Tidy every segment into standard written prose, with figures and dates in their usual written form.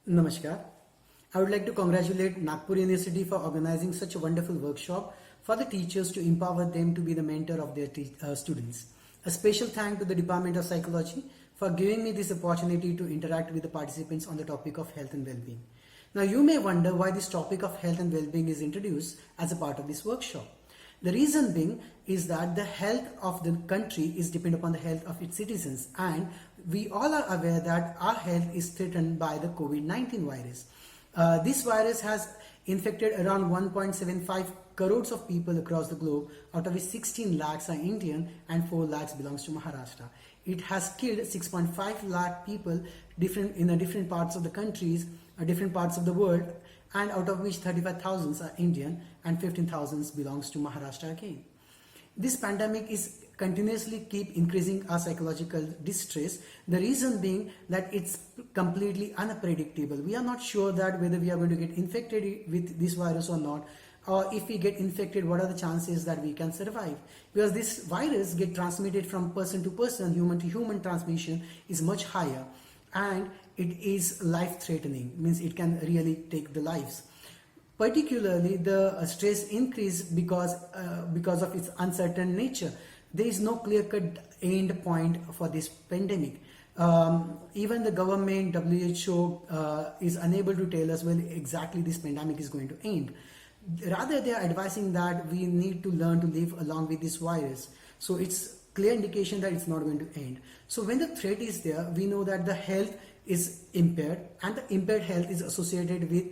Namaskar. I would like to congratulate Nagpur University for organizing such a wonderful workshop for the teachers to empower them to be the mentor of their students. A special thank to the Department of Psychology for giving me this opportunity to interact with the participants on the topic of health and well-being. Now you may wonder why this topic of health and well-being is introduced as a part of this workshop. The reason being is that the health of the country is dependent upon the health of its citizens, and we all are aware that our health is threatened by the COVID-19 virus. This virus has infected around 1.75 crores of people across the globe, out of which 16 lakhs are Indian and 4 lakhs belongs to Maharashtra. It has killed 6.5 lakh people in different parts of the countries, different parts of the world, and out of which 35,000 are Indian and 15,000 belongs to Maharashtra again. This pandemic is continuously keep increasing our psychological distress. The reason being that it's completely unpredictable. We are not sure that whether we are going to get infected with this virus or not, or if we get infected, what are the chances that we can survive? Because this virus get transmitted from person to person, human to human transmission is much higher, and it is life-threatening, means it can really take the lives. Particularly, the stress increase because of its uncertain nature. There is no clear-cut end point for this pandemic. Even the government, WHO, is unable to tell us when exactly this pandemic is going to end. Rather, they are advising that we need to learn to live along with this virus. So it's clear indication that it's not going to end. So when the threat is there, we know that the health is impaired, and the impaired health is associated with,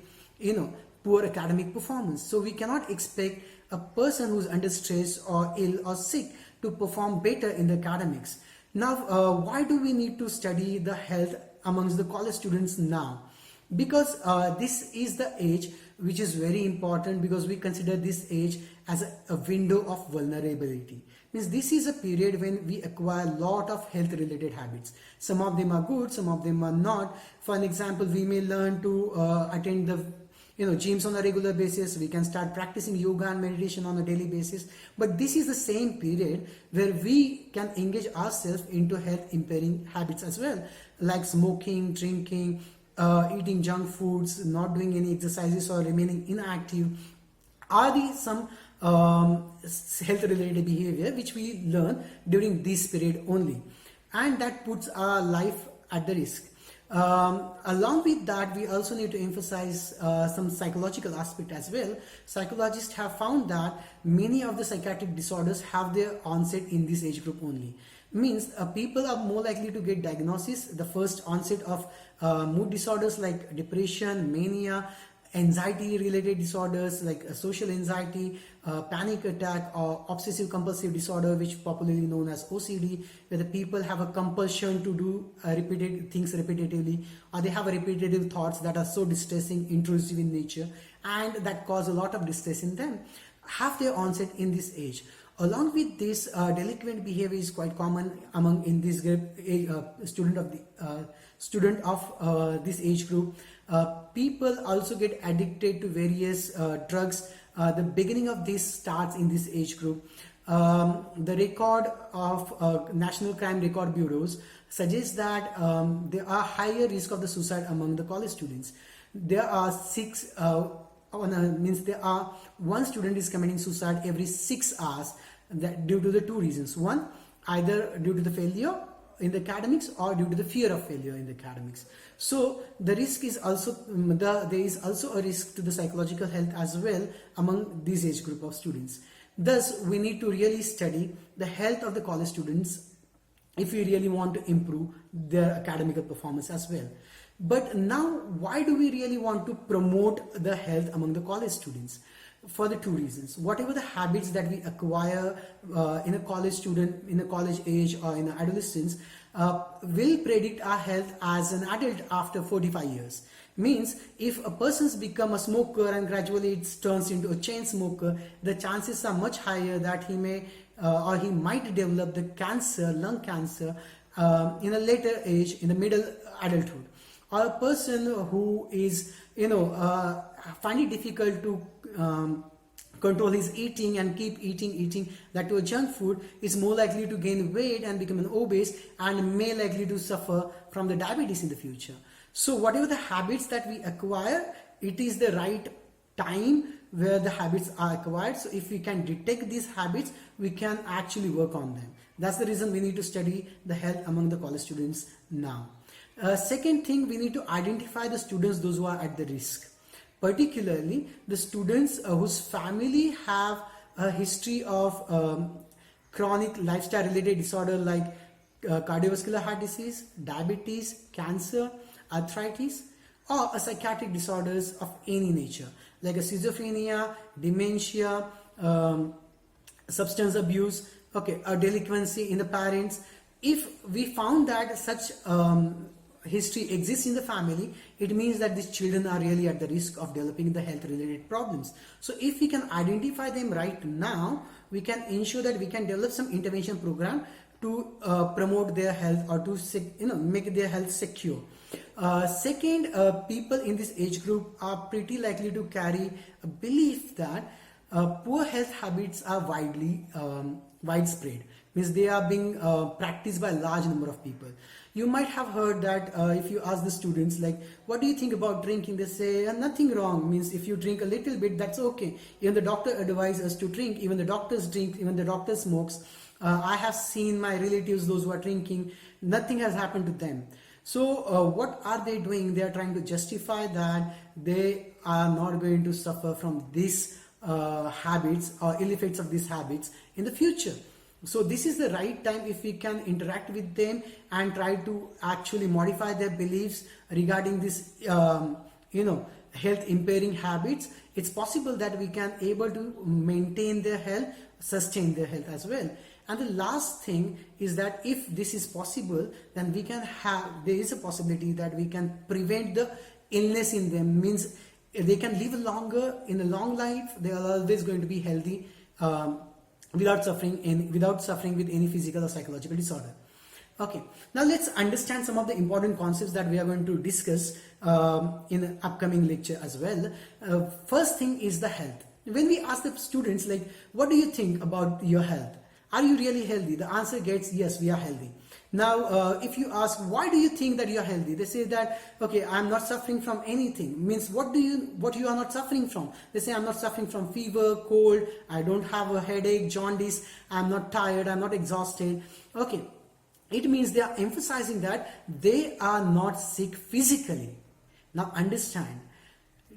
poor academic performance. So we cannot expect a person who's under stress or ill or sick to perform better in the academics. Now, why do we need to study the health amongst the college students now? Because this is the age which is very important, because we consider this age as a window of vulnerability. Means this is a period when we acquire a lot of health related habits. Some of them are good, some of them are not. For an example, we may learn to attend the gyms on a regular basis. We can start practicing yoga and meditation on a daily basis. But this is the same period where we can engage ourselves into health impairing habits as well, like smoking, drinking, eating junk foods, not doing any exercises or remaining inactive. Are these some health related behavior which we learn during this period only, and that puts our life at the risk. Along with that, we also need to emphasize some psychological aspect as well. Psychologists have found that many of the psychiatric disorders have their onset in this age group only. Means people are more likely to get diagnosis, the first onset of mood disorders like depression, mania, anxiety related disorders like social anxiety, panic attack, or obsessive compulsive disorder, which popularly known as OCD, where the people have a compulsion to do repeated things repetitively, or they have repetitive thoughts that are so distressing, intrusive in nature, and that cause a lot of distress in them, have their onset in this age. Along with this, delinquent behavior is quite common among in this group, student of this age group. People also get addicted to various drugs. The beginning of this starts in this age group. The record of National Crime Record Bureaus suggests that there are higher risk of the suicide among the college students. There are there are one student is committing suicide every 6 hours, that due to the two reasons. One, either due to the failure in the academics or due to the fear of failure in the academics. So the risk is also, there is also a risk to the psychological health as well among this age group of students. Thus, we need to really study the health of the college students if we really want to improve their academic performance as well. But now, why do we really want to promote the health among the college students? For the two reasons. Whatever the habits that we acquire in a college student, in a college age or in adolescence, will predict our health as an adult after 45 years. Means if a person's become a smoker and gradually it turns into a chain smoker, the chances are much higher that he may or he might develop the cancer, lung cancer, in a later age, in the middle adulthood. Or a person who is, find it difficult to control his eating and keep eating that to a junk food, is more likely to gain weight and become an obese, and may likely to suffer from the diabetes in the future. So whatever the habits that we acquire, it is the right time where the habits are acquired. So if we can detect these habits, we can actually work on them. That's the reason we need to study the health among the college students now. Second thing, we need to identify the students, those who are at the risk. Particularly the students whose family have a history of chronic lifestyle related disorder like cardiovascular heart disease, diabetes, cancer, arthritis, or a psychiatric disorders of any nature like a schizophrenia, dementia, substance abuse, okay, a delinquency in the parents. If we found that such history exists in the family, it means that these children are really at the risk of developing the health related problems. So if we can identify them right now, we can ensure that we can develop some intervention program to promote their health or to make their health secure. Second, people in this age group are pretty likely to carry a belief that poor health habits are widespread, means they are being practiced by a large number of people. You might have heard that if you ask the students like, what do you think about drinking, they say nothing wrong, means if you drink a little bit, that's okay. Even the doctor advises us to drink, even the doctors drink, even the doctor smokes. I have seen my relatives, those who are drinking, nothing has happened to them. So what are they doing? They are trying to justify that they are not going to suffer from these habits or ill effects of these habits in the future. So this is the right time if we can interact with them and try to actually modify their beliefs regarding this, health impairing habits. It's possible that we can able to maintain their health, sustain their health as well. And the last thing is that if this is possible, then there is a possibility that we can prevent the illness in them, means they can live longer in a long life. They are always going to be healthy without suffering with any physical or psychological disorder. Okay, now let's understand some of the important concepts that we are going to discuss in the upcoming lecture as well. First thing is the health. When we ask the students like, what do you think about your health? Are you really healthy? The answer gets, yes, we are healthy. Now, if you ask, why do you think that you are healthy? They say that, okay, I'm not suffering from anything. Means what you are not suffering from? They say, I'm not suffering from fever, cold, I don't have a headache, jaundice, I'm not tired, I'm not exhausted. Okay, it means they are emphasizing that they are not sick physically. Now understand,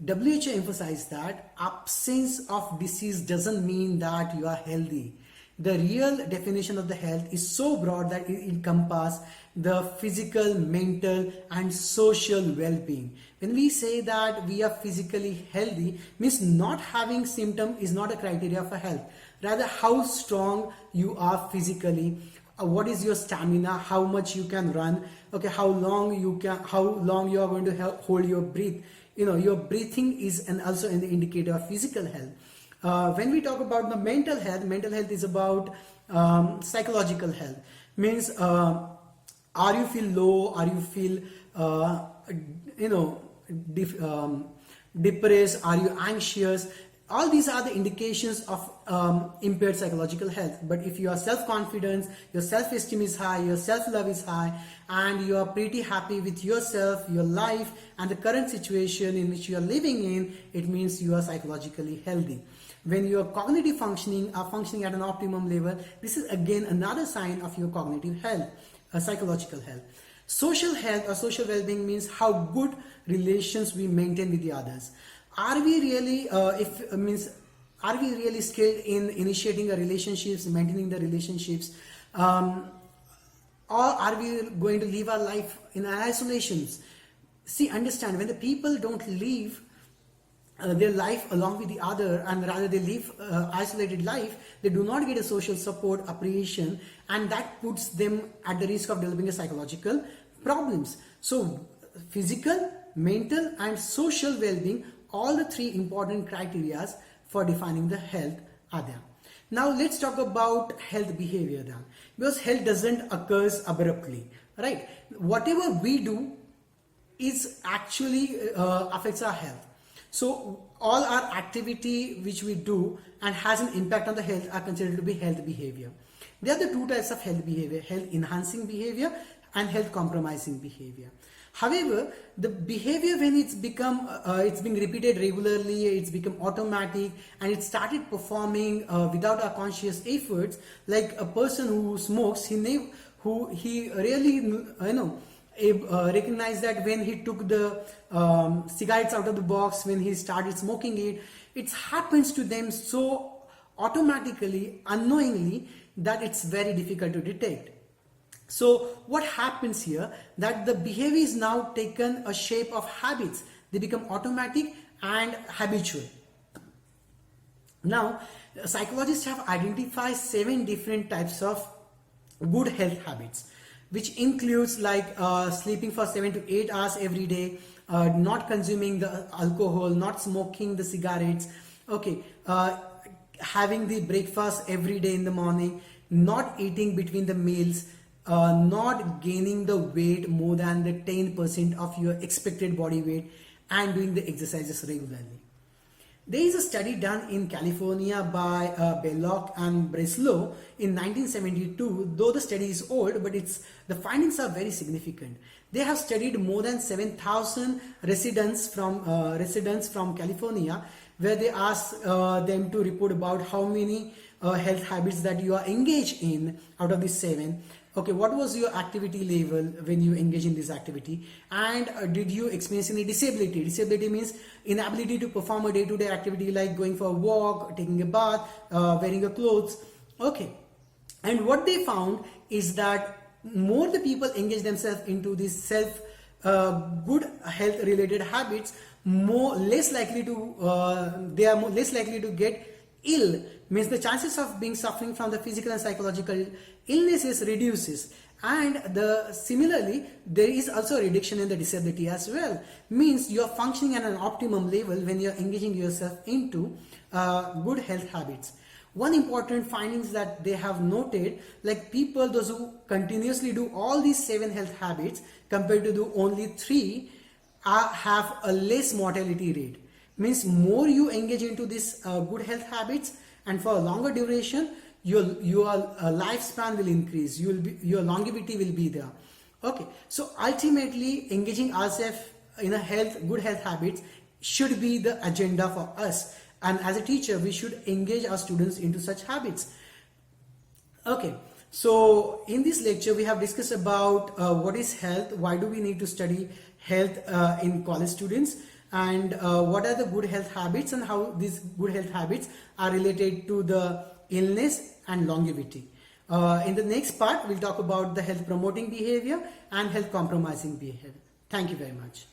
WHO emphasized that absence of disease doesn't mean that you are healthy. The real definition of the health is so broad that it encompasses the physical, mental and social well-being. When we say that we are physically healthy, means not having symptom is not a criteria for health. Rather, how strong you are physically, what is your stamina, how much you can run, okay, how long you are going to hold your breath. Your breathing is also an indicator of physical health. When we talk about the mental health is about psychological health. Means are you feel low, are you feel depressed, are you anxious? All these are the indications of impaired psychological health. But if you are self-confident, your self-esteem is high, your self-love is high, and you are pretty happy with yourself, your life and the current situation in which you are living in, it means you are psychologically healthy. When your cognitive functioning are functioning at an optimum level, this is again another sign of your cognitive health, psychological health. Social health or social well-being means how good relations we maintain with the others. Are we really are we really skilled in initiating the relationships, maintaining the relationships, or are we going to live our life in isolations? See, understand, when the people don't live their life along with the other, and rather they live isolated life, they do not get a social support, appreciation, and that puts them at the risk of developing a psychological problems. So physical, mental and social well-being, all the three important criteria for defining the health are there. Now let's talk about health behavior then, because health doesn't occur abruptly, right? Whatever we do is actually affects our health. So all our activity which we do and has an impact on the health are considered to be health behavior. There are the two types of health behavior: health enhancing behavior and health compromising behavior. However, the behavior, when it's being repeated regularly, it's become automatic, and it started performing without our conscious efforts. Like a person who smokes, he really recognized that when he took the cigarettes out of the box, when he started smoking it happens to them so automatically, unknowingly, that it's very difficult to detect. So what happens here, that the behavior is now taken a shape of habits. They become automatic and habitual. Now, psychologists have identified 7 different types of good health habits, which includes like sleeping for 7 to 8 hours every day, not consuming the alcohol, not smoking the cigarettes, okay, having the breakfast every day in the morning, not eating between the meals, not gaining the weight more than the 10% of your expected body weight, and doing the exercises regularly. There is a study done in California by Belloc and Breslow in 1972. Though the study is old, but the findings are very significant. They have studied more than 7,000 residents from California, where they asked them to report about how many health habits that you are engaged in out of these 7. Okay, what was your activity level when you engage in this activity, and did you experience any disability? Disability means inability to perform a day-to-day activity like going for a walk, taking a bath, wearing a clothes. Okay, and what they found is that more the people engage themselves into these good health related habits, less likely to get ill, means the chances of being suffering from the physical and psychological illnesses reduces. And similarly, there is also a reduction in the disability as well. Means you are functioning at an optimum level when you are engaging yourself into good health habits. One important findings that they have noted, like people, those who continuously do all these 7 health habits compared to do only 3, have a less mortality rate. Means more you engage into these good health habits, and for a longer duration, your lifespan will increase. Your longevity will be there. Okay, so ultimately, engaging ourselves in good health habits should be the agenda for us. And as a teacher, we should engage our students into such habits. Okay, so in this lecture, we have discussed about what is health, why do we need to study health in college students, and what are the good health habits and how these good health habits are related to the illness and longevity. In the next part, we'll talk about the health promoting behavior and health compromising behavior. Thank you very much.